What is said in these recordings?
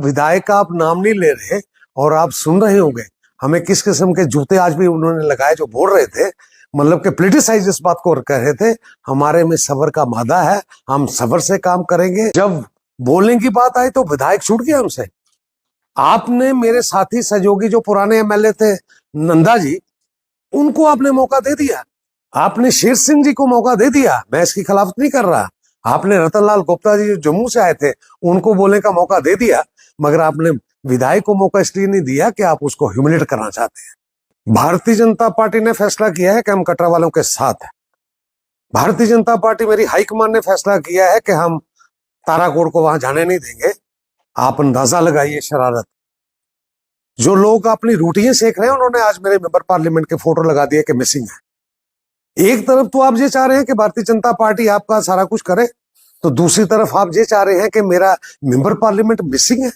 विधायक का आप नाम नहीं ले रहे और आप सुन रहे होंगे हमें किस किस्म के जूते आज भी उन्होंने लगाए, जो बोल रहे थे, मतलब कि पॉलिटिसाइज इस बात को कर रहे थे। हमारे में सब्र का मादा है, हम सब्र से काम करेंगे। जब बोलने की बात आई तो विधायक छूट गया हमसे। आपने मेरे साथी सहयोगी जो पुराने एमएलए थे नंदा जी, उनको आपने मौका दे दिया। आपने शेर सिंह जी को मौका दे दिया। मैं इसकी खिलाफत नहीं कर रहा। आपने रतनलाल गुप्ता जी जो जम्मू से आए थे उनको बोलने का मौका दे दिया, मगर आपने विधायक को मौका इसलिए नहीं दिया कि आप उसको ह्यूमिलेट करना चाहते हैं। भारतीय जनता पार्टी ने फैसला किया है कि हम कटरा वालों के साथ हैं। भारतीय जनता पार्टी, मेरी हाईकमान ने फैसला किया है कि हम ताराकोट को वहां जाने नहीं देंगे। आप अंदाजा लगाइए शरारत। जो लोग अपनी रोटियां सेक रहे हैं, उन्होंने आज मेरे मेंबर पार्लियामेंट के फोटो लगा दिए कि मिसिंग है। एक तरफ तो आप ये चाह रहे हैं कि भारतीय जनता पार्टी आपका सारा कुछ करे, तो दूसरी तरफ आप ये चाह रहे हैं कि मेरा मेंबर पार्लियामेंट मिसिंग है।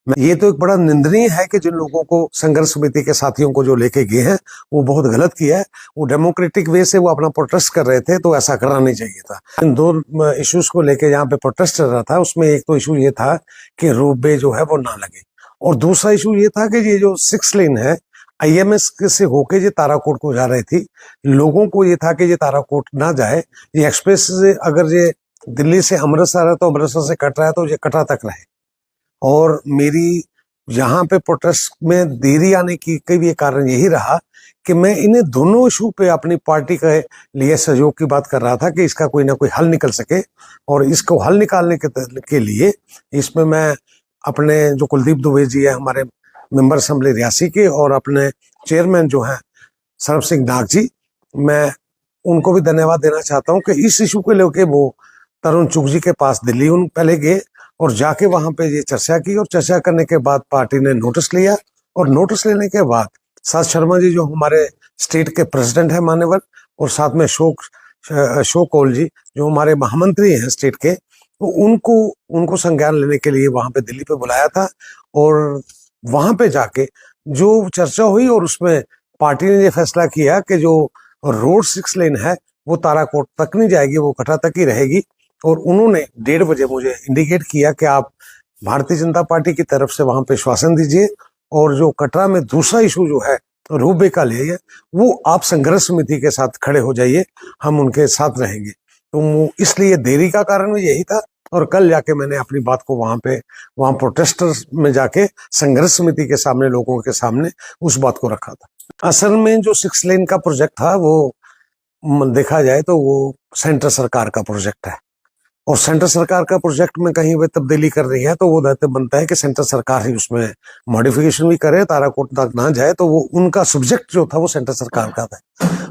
ये तो एक बड़ा निंदनीय है कि जिन लोगों को संघर्ष समिति के साथियों को जो लेके गए हैं वो बहुत गलत किया है। वो डेमोक्रेटिक वे से वो अपना प्रोटेस्ट कर रहे थे, तो ऐसा करना नहीं चाहिए था। इन दो इश्यूज को लेके यहाँ पे प्रोटेस्ट चल रहा था, उसमें एक तो इशू ये था कि रोपवे जो है वो ना लगे, और दूसरा इशू ये था कि ये जो 6 लेन है IMS से होके ये ताराकोट को जा रही थी। लोगों को ये था कि ये ताराकोट ना जाए, ये एक्सप्रेस से अगर ये दिल्ली से अमृतसर है तो अमृतसर से कटरा है तो ये कटरा तक रहे। और मेरी यहाँ पे प्रोटेस्ट में देरी आने की भी कारण यही रहा कि मैं इन्हें दोनों इशू पे अपनी पार्टी के लिए सहयोग की बात कर रहा था कि इसका कोई ना कोई हल निकल सके। और इसको हल निकालने के लिए इसमें मैं अपने जो कुलदीप दुबे जी है हमारे मेंबर असेंबली रियासी के, और अपने चेयरमैन जो हैं सर्व सिंह नाग जी, मैं उनको भी धन्यवाद देना चाहता हूं कि इस इशू को लेकर वो तरुण चुग जी के पास दिल्ली उन पहले गए और जाके वहां पे ये चर्चा की, और चर्चा करने के बाद पार्टी ने नोटिस लिया, और नोटिस लेने के बाद साथ शर्मा जी जो हमारे स्टेट के प्रेसिडेंट है मान्यवर, और साथ में अशोक कौल जी जो हमारे महामंत्री हैं स्टेट के, तो उनको संज्ञान लेने के लिए वहां पे दिल्ली पे बुलाया था। और वहां पे जाके जो चर्चा हुई और उसमें पार्टी ने ये फैसला किया कि जो रोड 6 लेन है वो ताराकोट तक नहीं जाएगी, वो कटरा तक ही रहेगी। और उन्होंने 1:30 बजे मुझे इंडिकेट किया कि आप भारतीय जनता पार्टी की तरफ से वहां पे श्वासन दीजिए, और जो कटरा में दूसरा इशू जो है रोपवे का ले वो आप संघर्ष समिति के साथ खड़े हो जाइए, हम उनके साथ रहेंगे। तो इसलिए देरी का कारण भी यही था। और कल जाके मैंने अपनी बात को वहां प्रोटेस्टर्स में जाके संघर्ष समिति के सामने, लोगों के सामने उस बात को रखा था। असल में जो 6 लेन का प्रोजेक्ट था वो देखा जाए तो वो सेंटर सरकार का प्रोजेक्ट है, और सेंटर सरकार का प्रोजेक्ट में कहीं वे तब्दीली कर रही है तो वो दायित्व बनता है कि सेंटर सरकार ही उसमें मॉडिफिकेशन भी करे, ताराकोट तक ना जाए, तो वो उनका सब्जेक्ट जो था वो सेंटर सरकार का था।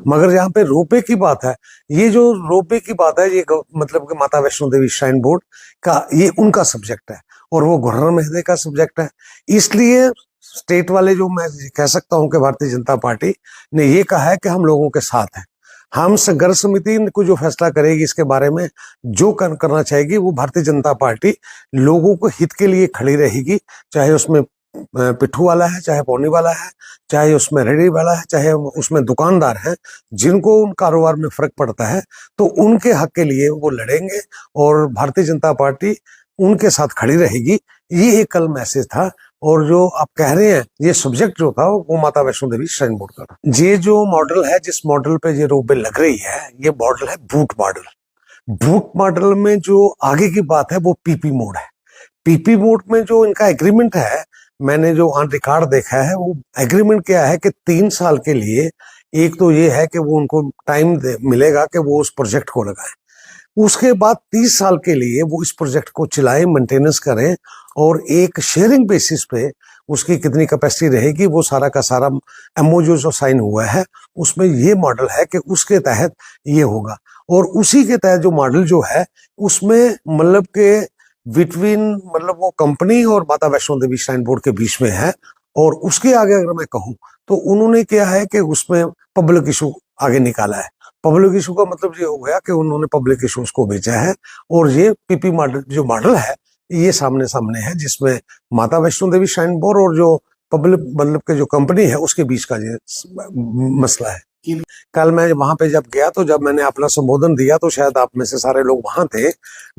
मगर यहाँ पे रोपवे की बात है, ये जो रोपवे की बात है ये मतलब कि माता वैष्णो देवी श्राइन बोर्ड का ये उनका सब्जेक्ट है, और वो गवर्नर महोदय का सब्जेक्ट है। इसलिए स्टेट वाले जो मैं कह सकता हूँ कि भारतीय जनता पार्टी ने ये कहा है कि हम लोगों के साथ हैं। हम संघर्ष समिति को जो फैसला करेगी इसके बारे में जो करना चाहेगी, वो भारतीय जनता पार्टी लोगों को हित के लिए खड़ी रहेगी, चाहे उसमें पिट्ठू वाला है, चाहे पौनी वाला है, चाहे उसमें रेडी वाला है, चाहे उसमें दुकानदार है, जिनको उन कारोबार में फर्क पड़ता है तो उनके हक के लिए वो लड़ेंगे, और भारतीय जनता पार्टी उनके साथ खड़ी रहेगी। ये एक कल मैसेज था। और जो आप कह रहे हैं ये सब्जेक्ट जो था वो माता वैष्णो देवी श्राइन बोर्ड का था। ये जो मॉडल है, जिस मॉडल पे ये रोपवे लग रही है, ये मॉडल है बूट मॉडल। बूट मॉडल में जो आगे की बात है वो पीपी मोड है। पीपी मोड में जो इनका एग्रीमेंट है, मैंने जो ऑन रिकॉर्ड देखा है, वो एग्रीमेंट क्या है कि 3 साल के लिए, एक तो ये है कि वो उनको टाइम मिलेगा कि वो उस प्रोजेक्ट को लगाए, उसके बाद 30 साल के लिए वो इस प्रोजेक्ट को चलाएं, मेंटेनेंस करें, और एक शेयरिंग बेसिस पे उसकी कितनी कैपेसिटी रहेगी वो सारा का सारा MOU जो साइन हुआ है उसमें ये मॉडल है कि उसके तहत ये होगा। और उसी के तहत जो मॉडल जो है उसमें मतलब के बिटवीन, मतलब वो कंपनी और माता वैष्णो देवी श्राइन बोर्ड के बीच में है। और उसके आगे अगर मैं कहूँ तो उन्होंने क्या है कि उसमें पब्लिक इशू आगे निकाला है। पब्लिक इशू का मतलब ये हो गया कि उन्होंने पब्लिक इशूज को बेचा है, और ये पीपी मॉडल जो मॉडल है ये सामने सामने है, जिसमें माता वैष्णो देवी श्राइन बोर्ड और जो पब्लिक मतलब के जो कंपनी है उसके बीच का ये मसला है। कल मैं वहां पे जब गया तो जब मैंने अपना संबोधन दिया तो शायद आप में से सारे लोग वहां थे।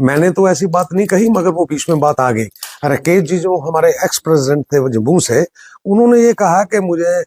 मैंने तो ऐसी बात नहीं कही, मगर वो बीच में बात आ गई। राकेश जी जो हमारे एक्स प्रेसिडेंट थे जम्मू से, उन्होंने ये कहा कि मुझे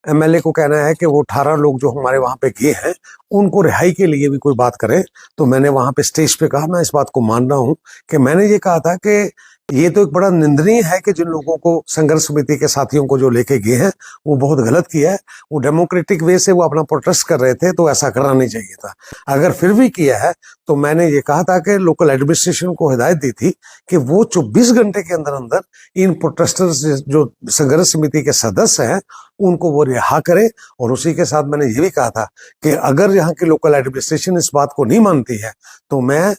एमएलए को कहना है कि वो 18 लोग जो हमारे वहां पे गए हैं उनको रिहाई के लिए भी कोई बात करे। तो मैंने वहां पे स्टेज पे कहा, मैं इस बात को मान रहा हूं कि मैंने ये कहा था कि ये तो एक बड़ा निंदनीय है कि जिन लोगों को संघर्ष समिति के साथियों को जो लेके गए हैं वो बहुत गलत किया है। वो डेमोक्रेटिक वे से वो अपना प्रोटेस्ट कर रहे थे, तो ऐसा करना नहीं चाहिए था। अगर फिर भी किया है तो मैंने ये कहा था कि लोकल एडमिनिस्ट्रेशन को हिदायत दी थी कि वो 24 घंटे के अंदर अंदर इन प्रोटेस्टर्स जो संघर्ष समिति के सदस्य हैं उनको वो रिहा करे। और उसी के साथ मैंने ये भी कहा था कि अगर यहाँ की लोकल एडमिनिस्ट्रेशन इस बात को नहीं मानती है तो मैं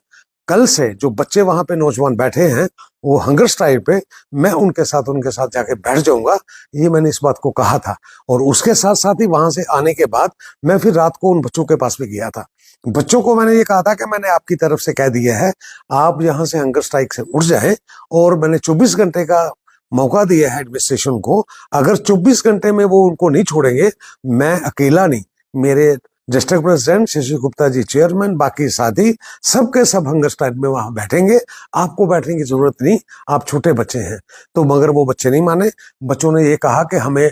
कल से जो बच्चे वहां पे नौजवान बैठे हैं वो हंगर स्ट्राइक पे, मैं उनके साथ जाके बैठ जाऊंगा। ये मैंने इस बात को कहा था। और उसके साथ साथ ही वहां से आने के बाद मैं फिर रात को उन बच्चों के पास भी गया था। बच्चों को मैंने ये कहा था कि मैंने आपकी तरफ से कह दिया है, आप यहाँ से हंगर स्ट्राइक से उठ जाएं। और मैंने 24 घंटे का मौका दिया है एडमिनिस्ट्रेशन को। अगर 24 घंटे में वो उनको नहीं छोड़ेंगे, मैं अकेला नहीं, मेरे district president Shashi Gupta ji chairman, बाकी साथी सबके सब हंगर स्ट्राइक में वहां बैठेंगे। आपको बैठने की जरूरत नहीं, आप छोटे बच्चे हैं। तो मगर वो बच्चे नहीं माने। बच्चों ने ये कहा कि हमें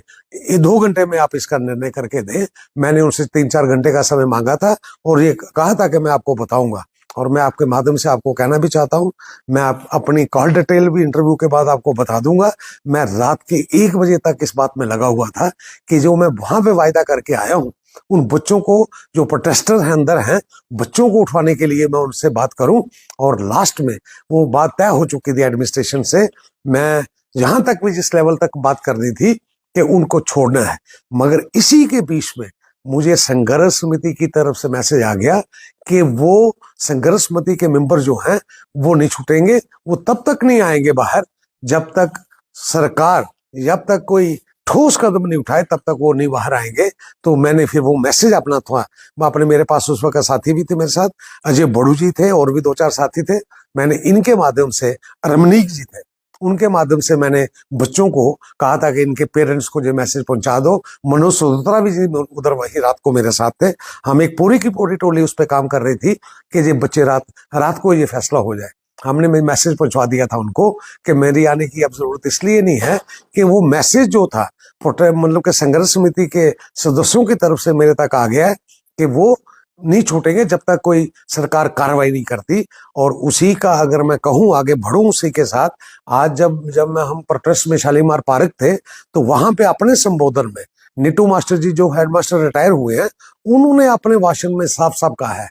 2 घंटे में आप इसका निर्णय करके दें। मैंने उनसे 3-4 घंटे का समय मांगा था और ये कहा था कि मैं आपको बताऊंगा। और मैं आपके माध्यम से आपको कहना भी चाहता हूं, मैं अपनी कॉल डिटेल भी इंटरव्यू के बाद आपको बता दूंगा। मैं रात के 1 बजे तक इस बात में लगा हुआ था कि जो मैं वहां पे वायदा करके आया हूं, उन बच्चों को जो प्रोटेस्टर हैं अंदर हैं, बच्चों को उठवाने के लिए मैं उनसे बात करूं। और लास्ट में वो बात तय हो चुकी थी एडमिनिस्ट्रेशन से। मैं यहां तक भी जिस लेवल तक बात करनी थी कि उनको छोड़ना है, मगर इसी के बीच में मुझे संघर्ष समिति की तरफ से मैसेज आ गया कि वो संघर्ष समिति के मेंबर जो हैं वो नहीं छूटेंगे। वो तब तक नहीं आएंगे बाहर जब तक सरकार, जब तक कोई ठोस कदम नहीं उठाए, तब तक वो नहीं बाहर आएंगे। तो मैंने फिर वो मैसेज अपना था, मैं अपने, मेरे पास उस वक्त साथी भी थे मेरे साथ, अजय बड़ू जी थे और भी 2-4 साथी थे। मैंने इनके माध्यम से, रमनीक जी थे, उनके माध्यम से मैंने बच्चों को कहा था कि इनके पेरेंट्स को जो मैसेज पहुंचा दो। मनोज सोदत्रा भी जी उधर वही रात को मेरे साथ थे। हम एक पूरी की पूरी टोली उस पर काम कर रही थी कि ये बच्चे रात को ये फैसला हो जाए। हमने मैसेज पहुंचा दिया था उनको कि मेरी आने की अब जरूरत इसलिए नहीं है कि वो मैसेज जो था मतलब कि संघर्ष समिति के सदस्यों की तरफ से मेरे तक आ गया है कि वो नहीं छूटेंगे जब तक कोई सरकार कार्रवाई नहीं करती। और उसी का अगर मैं कहूं आगे बढ़ूं उसी के साथ, आज जब मैं हम प्रोटेस्ट में शालीमार पार्क थे तो वहां पे अपने संबोधन में नीटू मास्टर जी जो हेडमास्टर रिटायर हुए हैं, उन्होंने अपने भाषण में साफ साफ कहा है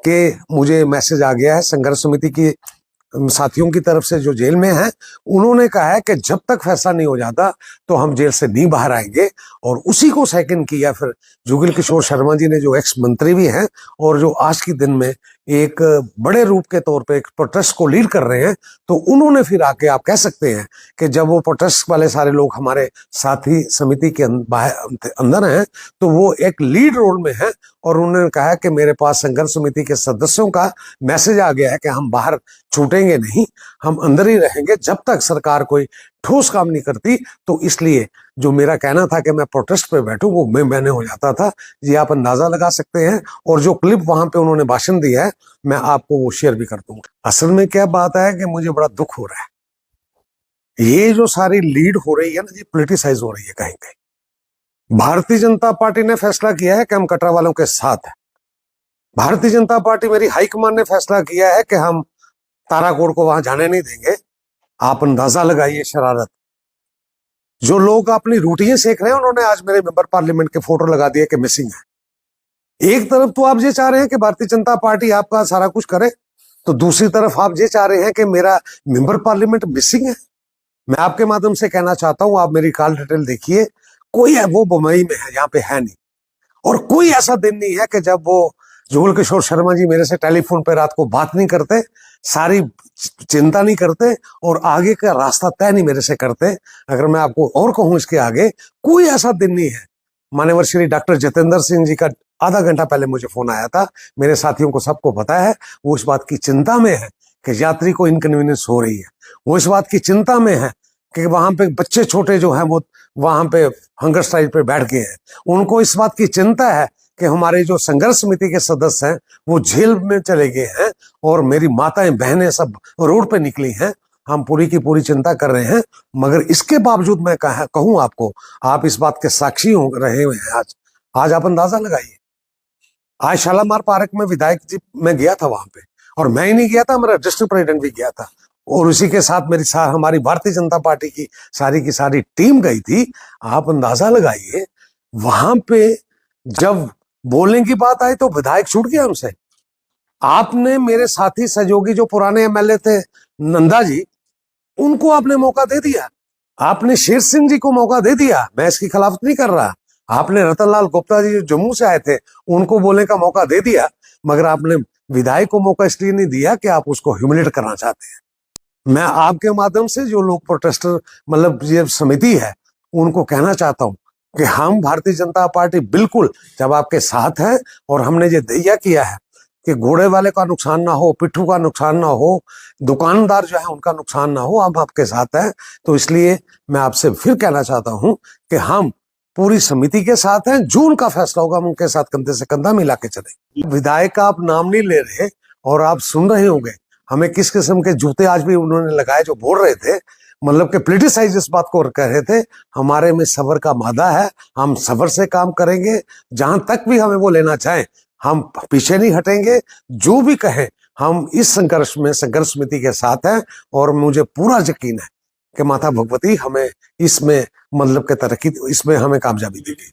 कि मुझे मैसेज आ गया है संघर्ष समिति की साथियों की तरफ से जो जेल में है। उन्होंने कहा है कि जब तक फैसला नहीं हो जाता तो हम जेल से नहीं बाहर आएंगे। और उसी को सेकंड किया फिर जुगल किशोर शर्मा जी ने, जो एक्स मंत्री भी हैं और जो आज के दिन में एक बड़े रूप के तौर पे एक प्रोटेस्ट को लीड कर रहे हैं। तो उन्होंने फिर आके, आप कह सकते हैं कि जब वो प्रोटेस्ट वाले सारे लोग हमारे साथी समिति के अंदर हैं तो वो एक लीड रोल में है। और उन्होंने कहा कि मेरे पास संघर्ष समिति के सदस्यों का मैसेज आ गया है कि हम बाहर छूटेंगे नहीं, हम अंदर ही रहेंगे जब तक सरकार कोई ठोस काम नहीं करती। तो इसलिए जो मेरा कहना था कि मैं प्रोटेस्ट पे बैठूं वो मैंने हो जाता था। ये आप अंदाजा लगा सकते हैं। और जो क्लिप वहां पे उन्होंने भाषण दिया है मैं आपको वो शेयर भी कर दूंगा। असल में क्या बात है कि मुझे बड़ा दुख हो रहा है, ये जो सारी लीड हो रही है ना, ये पॉलिटिसाइज हो रही है कहीं कहीं। भारतीय जनता पार्टी ने फैसला किया है कि हम कटरा वालों के साथ हैं। भारतीय जनता पार्टी, मेरी हाईकमान ने फैसला किया है कि हम ताराकोट को वहां जाने नहीं देंगे। आप अंदाजा लगाइए शरारत। जो लोग अपनी रोटियां सेक रहे हैं उन्होंने आज मेरे मेंबर पार्लियामेंट के फोटो लगा दिए कि मिसिंग है। एक तरफ तो आप ये चाह रहे हैं कि भारतीय जनता पार्टी आपका सारा कुछ करे, तो दूसरी तरफ आप ये चाह रहे हैं कि मेरा मेंबर पार्लियामेंट मिसिंग है। मैं आपके माध्यम से कहना चाहता हूं, आप मेरी कॉल डिटेल देखिए, कोई है वो बम्बई में है, यहाँ पे है नहीं। और कोई ऐसा दिन नहीं है कि जब वो जुगल किशोर शर्मा जी मेरे से टेलीफोन पे रात को बात नहीं करते, सारी चिंता नहीं करते और आगे का रास्ता तय नहीं मेरे से करते। अगर मैं आपको और कहूं इसके आगे, कोई ऐसा दिन नहीं है। मान्यवर श्री डॉक्टर जितेंद्र सिंह जी का आधा घंटा पहले मुझे फोन आया था, मेरे साथियों को सबको पता है। वो इस बात की चिंता में है कि यात्री को इनकन्वीनियंस हो रही है। वो इस बात की चिंता में है कि वहां पे बच्चे छोटे जो हैं वो वहां पे हंगर स्ट्राइक पे बैठ गए हैं। उनको इस बात की चिंता है कि हमारे जो संघर्ष समिति के सदस्य हैं वो जेल में चले गए हैं और मेरी माताएं बहनें सब रोड पे निकली हैं। हम पूरी की पूरी चिंता कर रहे हैं, मगर इसके बावजूद मैं कहूं आपको, आप इस बात के साक्षी हो रहे हैं। आज आप अंदाजा लगाइए, आज शालामार पार्क में विधायक जी मैं गया था वहां पे, और मैं ही नहीं गया था, मेरा डिस्ट्रिक्ट प्रेसिडेंट भी गया था, और उसी के साथ हमारी भारतीय जनता पार्टी की सारी टीम गई थी। आप अंदाजा लगाइए, वहां पे जब बोलने की बात आई तो विधायक छूट गया हमसे। आपने मेरे साथी सहयोगी जो पुराने एमएलए थे नंदा जी, उनको आपने मौका दे दिया, आपने शेर सिंह जी को मौका दे दिया, मैं इसकी खिलाफत नहीं कर रहा। आपने रतनलाल गुप्ता जी जो जम्मू से आए थे उनको बोलने का मौका दे दिया, मगर आपने विधायक को मौका इसलिए नहीं दिया कि आप उसको ह्यूमिलेट करना चाहते हैं। मैं आपके माध्यम से जो लोग प्रोटेस्टर मतलब ये समिति है उनको कहना चाहता हूं कि हम भारतीय जनता पार्टी बिल्कुल जब आपके साथ है, और हमने ये तय किया है कि घोड़े वाले का नुकसान ना हो, पिट्ठू का नुकसान ना हो, दुकानदार जो है उनका नुकसान ना हो, हम आपके साथ हैं। तो इसलिए मैं आपसे फिर कहना चाहता हूं कि हम पूरी समिति के साथ हैं, जो उनका फैसला होगा हम उनके साथ कंधे से कंधा मिला के चलेंगे। विधायक का आप नाम नहीं ले रहे और आप सुन रहे होंगे हमें किस किस्म के जूते आज भी उन्होंने लगाए, जो बोल रहे थे मतलब कि पॉलिटिसाइज इस बात को कह रहे थे। हमारे में सब्र का मादा है, हम सब्र से काम करेंगे, जहां तक भी हमें वो लेना चाहें हम पीछे नहीं हटेंगे। जो भी कहें हम इस संघर्ष समिति के साथ हैं, और मुझे पूरा यकीन है कि माता भगवती हमें इसमें मतलब के तरक्की इसमें हमें कामयाबी देगी।